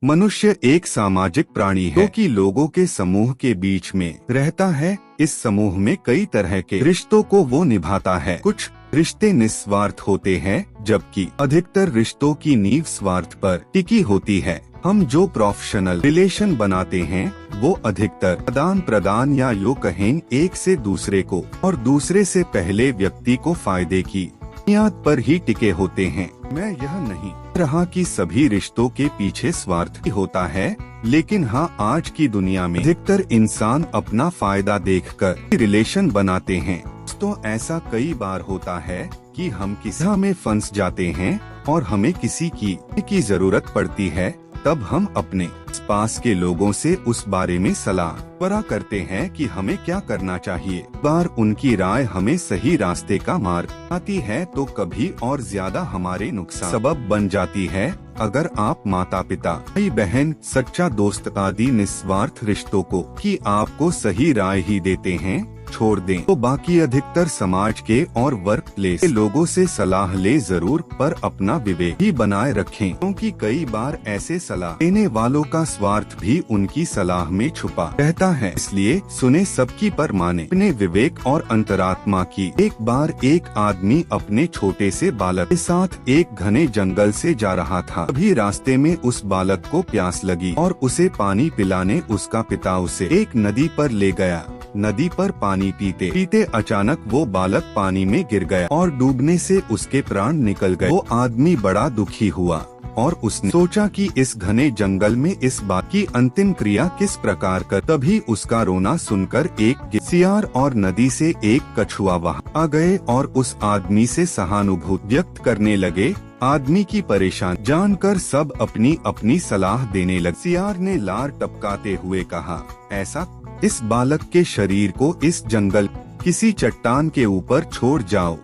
मनुष्य एक सामाजिक प्राणी है कि लोगों के समूह के बीच में रहता है। इस समूह में कई तरह के रिश्तों को वो निभाता है। कुछ रिश्ते निस्वार्थ होते हैं, जबकि अधिकतर रिश्तों की नींव स्वार्थ पर टिकी होती है। हम जो प्रोफेशनल रिलेशन बनाते हैं वो अधिकतर आदान प्रदान या यूं कहें एक से दूसरे को और दूसरे से पहले व्यक्ति को फायदे की बुनियाद पर ही टिके होते हैं। मैं यह नहीं रहा कि सभी रिश्तों के पीछे स्वार्थ ही होता है, लेकिन हाँ, आज की दुनिया में अधिकतर इंसान अपना फायदा देखकर रिलेशन बनाते हैं। तो ऐसा कई बार होता है कि हम किसी में फंस जाते हैं और हमें किसी की जरूरत पड़ती है, तब हम अपने पास के लोगों से उस बारे में सलाह करते हैं कि हमें क्या करना चाहिए। बार उनकी राय हमें सही रास्ते का मार्ग आती है तो कभी और ज्यादा हमारे नुकसान सबब बन जाती है। अगर आप माता पिता, भाई बहन, सच्चा दोस्त आदि निस्वार्थ रिश्तों को कि आपको सही राय ही देते हैं छोड़ दें, तो बाकी अधिकतर समाज के और वर्क प्लेस के लोगों से सलाह ले जरूर, पर अपना विवेक ही बनाए रखें, क्योंकि कई बार ऐसे सलाह देने वालों का स्वार्थ भी उनकी सलाह में छुपा रहता है। इसलिए सुने सबकी पर माने अपने विवेक और अंतरात्मा की। एक बार एक आदमी अपने छोटे से बालक के साथ एक घने जंगल से जा रहा था। अभी रास्ते में उस बालक को प्यास लगी और उसे पानी पिलाने उसका पिता उसे एक नदी पर ले गया। नदी पर पानी पीते पीते अचानक वो बालक पानी में गिर गया और डूबने से उसके प्राण निकल गए। वो आदमी बड़ा दुखी हुआ और उसने सोचा कि इस घने जंगल में इस बात की अंतिम क्रिया किस प्रकार कर। तभी उसका रोना सुनकर एक सियार और नदी से एक कछुआ वहाँ आ गए और उस आदमी से सहानुभूति व्यक्त करने लगे। आदमी की परेशान जानकर सब अपनी अपनी सलाह देने लगे। सियार ने लार टपकाते हुए कहा, ऐसा इस बालक के शरीर को इस जंगल किसी चट्टान के ऊपर छोड़ जाओ,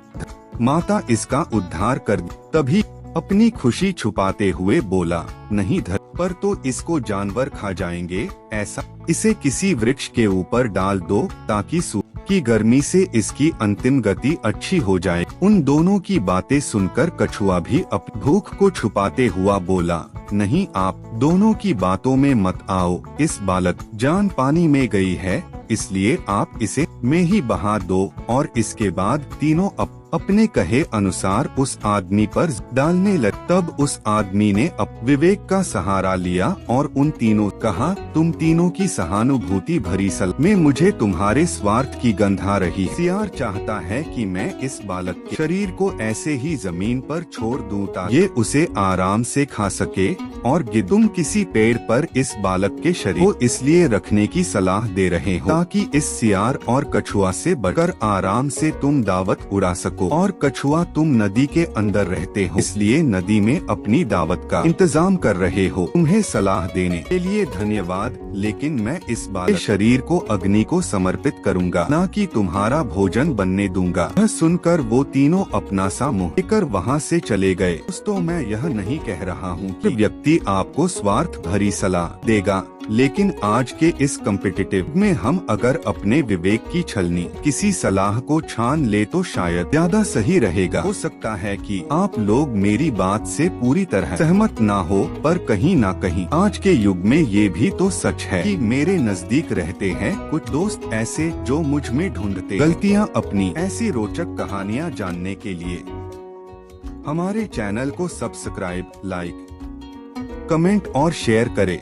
माता इसका उद्धार कर। तभी अपनी खुशी छुपाते हुए बोला, नहीं धर पर तो इसको जानवर खा जाएंगे, ऐसा इसे किसी वृक्ष के ऊपर डाल दो ताकि की गर्मी से इसकी अंतिम गति अच्छी हो जाए। उन दोनों की बातें सुनकर कछुआ भी अपनी भूख को छुपाते हुआ बोला, नहीं, आप दोनों की बातों में मत आओ। इस बालक जान पानी में गई है, इसलिए आप इसे में ही बहा दो। और इसके बाद तीनों अपने कहे अनुसार उस आदमी पर डालने लगे। तब उस आदमी ने विवेक का सहारा लिया और उन तीनों कहा, तुम तीनों की सहानुभूति भरी सलाह में मुझे तुम्हारे स्वार्थ की गंध आ रही। सियार चाहता है कि मैं इस बालक के शरीर को ऐसे ही जमीन पर छोड़ दूं ताकि ये उसे आराम से खा सके, और तुम किसी पेड़ पर इस बालक के शरीर को इसलिए रखने की सलाह दे रहे हो ताकि इस सियार और कछुआ से बचकर आराम से तुम दावत उड़ा सको। और कछुआ, तुम नदी के अंदर रहते हो, इसलिए नदी में अपनी दावत का इंतजाम कर रहे हो। तुम्हें सलाह देने के लिए धन्यवाद, लेकिन मैं इस बालक के शरीर को अग्नि को समर्पित करूंगा, ना कि तुम्हारा भोजन बनने दूंगा। यह सुनकर वो तीनों अपना सा मुंह लेकर वहाँ से चले गए। दोस्तों, मैं यह नहीं कह रहा हूँ कि व्यक्ति आपको स्वार्थ भरी सलाह देगा, लेकिन आज के इस कॉम्पिटिटिव में हम अगर अपने विवेक की छलनी किसी सलाह को छान ले तो शायद ज्यादा सही रहेगा। हो सकता है कि आप लोग मेरी बात से पूरी तरह सहमत ना हो, पर कहीं ना कहीं आज के युग में ये भी तो सच है कि मेरे नजदीक रहते हैं कुछ दोस्त ऐसे जो मुझ में ढूंढते गलतियाँ अपनी। ऐसी रोचक कहानियाँ जानने के लिए हमारे चैनल को सब्सक्राइब, लाइक, कमेंट और शेयर करें।